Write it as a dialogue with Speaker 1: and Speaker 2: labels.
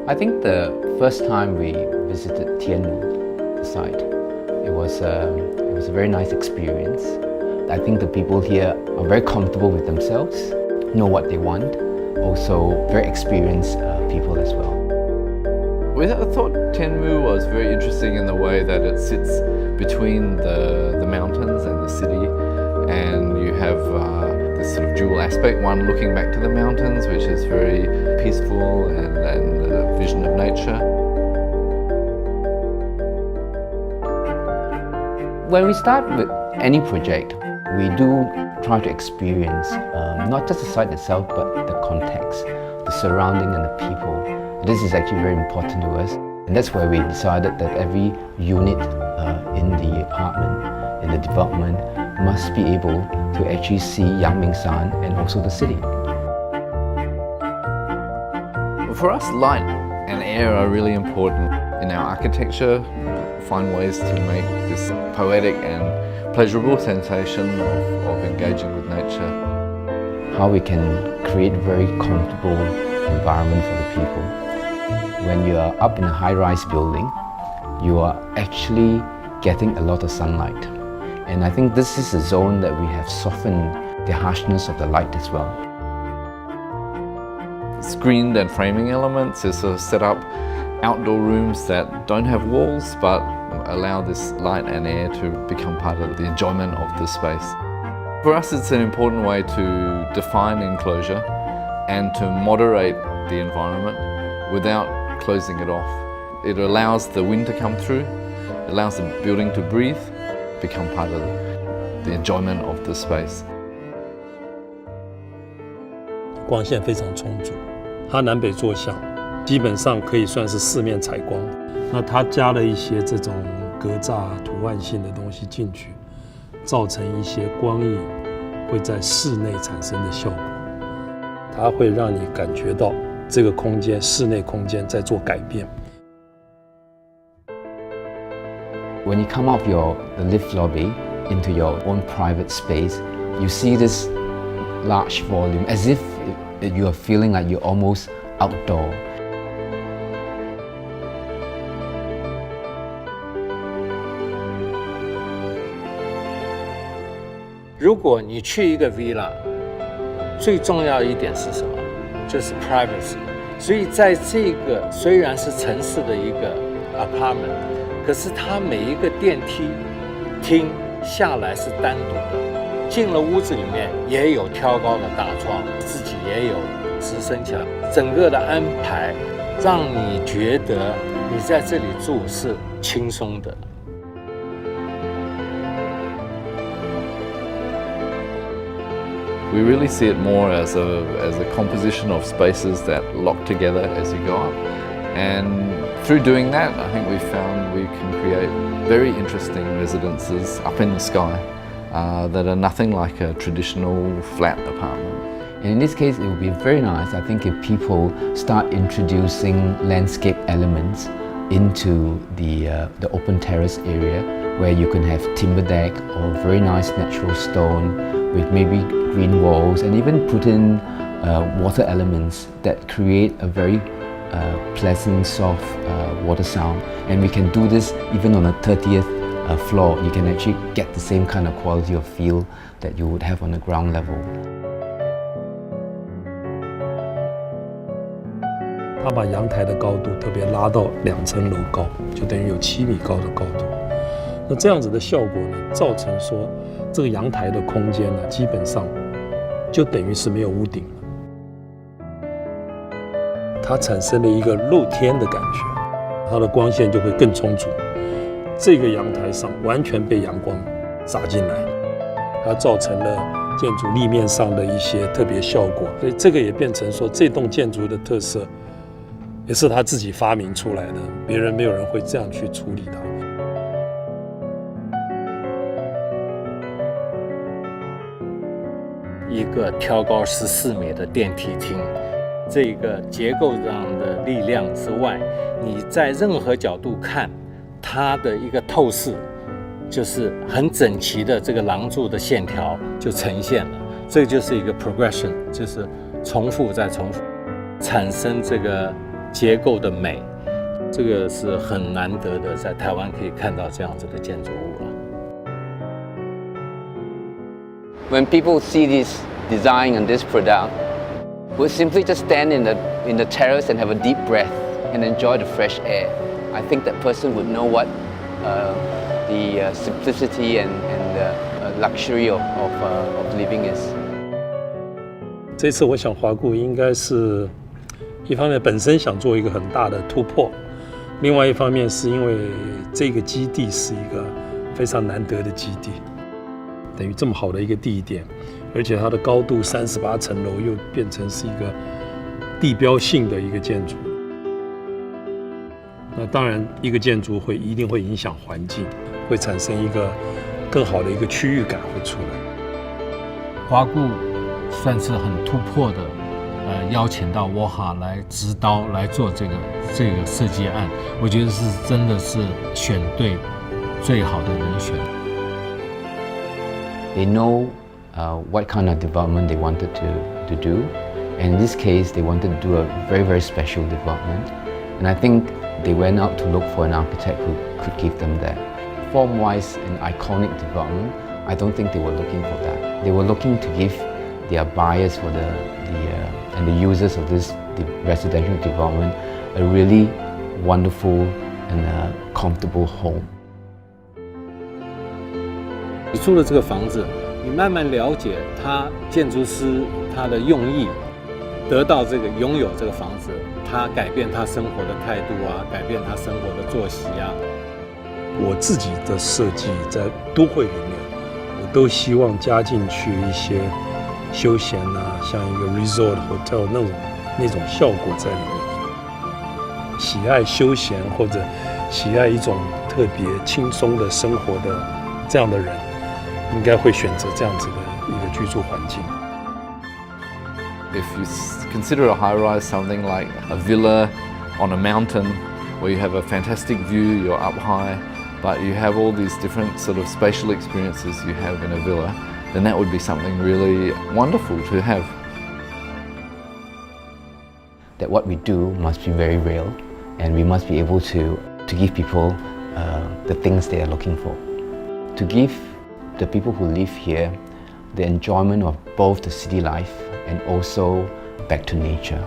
Speaker 1: I think the first time we visited Tianmu, the site, it was a very nice experience. I think the people here are very comfortable with themselves, know what they want, also very experienced people as well.
Speaker 2: I thought Tianmu was very interesting in the way that it sits between the mountains and the city, and you have this sort of dual aspect, one looking back to the mountains, which is very peaceful and a vision of nature.
Speaker 1: When we start with any project, we do try to experience not just the site itself, but the context, the surrounding and the people. This is actually very important to us, and that's why we decided that every unit in the apartment, in the development, must be able to actually see Yangmingshan and also the city.
Speaker 2: For us, light and air are really important in our architecture. Find ways to make this poetic and pleasurable sensation of engaging with nature.
Speaker 1: How we can create a very comfortable environment for the people. When you are up in a high-rise building, you are actually getting a lot of sunlight. And I think this is a zone that we have softened the harshness of the light as well.
Speaker 2: Screened and framing elements is to set up outdoor rooms that don't have walls but allow this light and air to become part of the enjoyment of the space. For us, it's an important way to define enclosure and to moderate the environment without closing it off. It allows the wind to come through, it allows the building to breathe, become part of the enjoyment of the space.
Speaker 3: 光线非常充足，它南北坐向，基本上可以算是四面采光。那它加了一些这种格栅图案性的东西进去，造成一些光影会在室内产生的效果。它会让你感觉到这个空间，室内空间在做改变。
Speaker 1: When you come out of the lift lobby into your own private space, you see this large volume, as if you are feeling like you're almost outdoor.
Speaker 4: 如果你去一个 villa， 最重要一点是什么？就是 privacy。所以在这个虽然是城市的一个 apartment， 可是它每一个电梯厅下来是单独的，进了屋子里面也有挑高的大窗，自己也有直升墙，整个的安排让你觉得你在这里住是轻松的。
Speaker 2: We really see it more as a composition of spaces that lock together as you go up. And through doing that, I think we've found we can create very interesting residences up in the sky that are nothing like a traditional flat apartment.
Speaker 1: And in this case, it would be very nice, I think, if people start introducing landscape elements into the open terrace area, where you can have timber deck or very nice natural stone with maybe green walls, and even put in water elements that create a very pleasant, soft water sound. And we can do this even on the 30th floor. You can actually get the same kind of quality of feel that you would have on the ground level.
Speaker 3: 它把阳台的高度特别拉到2层楼高，就等于有7米高的高度。那这样子的效果呢，造成说这个阳台的空间呢，基本上就等于是没有屋顶了。它产生了一个露天的感觉，它的光线就会更充足。这个阳台上完全被阳光洒进来，它造成了建筑立面上的一些特别效果。所以这个也变成说这栋建筑的特色。也是他自己发明出来的，别人没有人会这样去处理它。
Speaker 4: 一个挑高14米的电梯厅，这个结构上的力量之外，你在任何角度看，它的一个透视，就是很整齐的这个廊柱的线条就呈现了。这就是一个 progression， 就是重复再重复，产生这个结构的美，这个是很难得的，在台湾可以看到这样子的建筑物了。
Speaker 1: When people see this design and this product, we'll simply just stand in the terrace and have a deep breath and enjoy the fresh air. I think that person would know what the simplicity and the luxury of living is.
Speaker 3: 这次我想华固应该是一方面本身想做一个很大的突破，另外一方面是因为这个基地是一个非常难得的基地，等于这么好的一个地点，而且它的高度38层楼又变成是一个地标性的一个建筑。那当然，一个建筑一定会影响环境，会产生一个更好的一个区域感会出来。
Speaker 4: 华固算是很突破的，邀请到WOHA来指导来做这个设计案，我觉得是真的是选对最好的人选。
Speaker 1: They know what kind of development they wanted to do, and in this case, they wanted to do a very, very special development. And I think they went out to look for an architect who could give them that. Form-wise, an iconic development, I don't think they were looking for that. They were looking to give their buyers for and the users of this residential development a really wonderful and comfortable home.
Speaker 4: 你住了这个房子，你慢慢了解他建筑师他的用意，得到拥有这个房子，他改变他生活的态度啊，改变他生活的作息啊。
Speaker 3: 我自己的设计在都会里面，我都希望加进去一些休闲啊，像一个 resort hotel 那种效果在里面。喜爱休闲或者喜爱一种特别轻松的生活的这样的人，应该会选择这样子的一个居住环境。
Speaker 2: If you consider a high-rise something like a villa on a mountain where you have a fantastic view, you're up high, but you have all these different sort of spatial experiences you have in a villa, then that would be something really wonderful to have.
Speaker 1: That what we do must be very real, and we must be able to give people the things they are looking for. To give the people who live here the enjoyment of both the city life and also back to nature.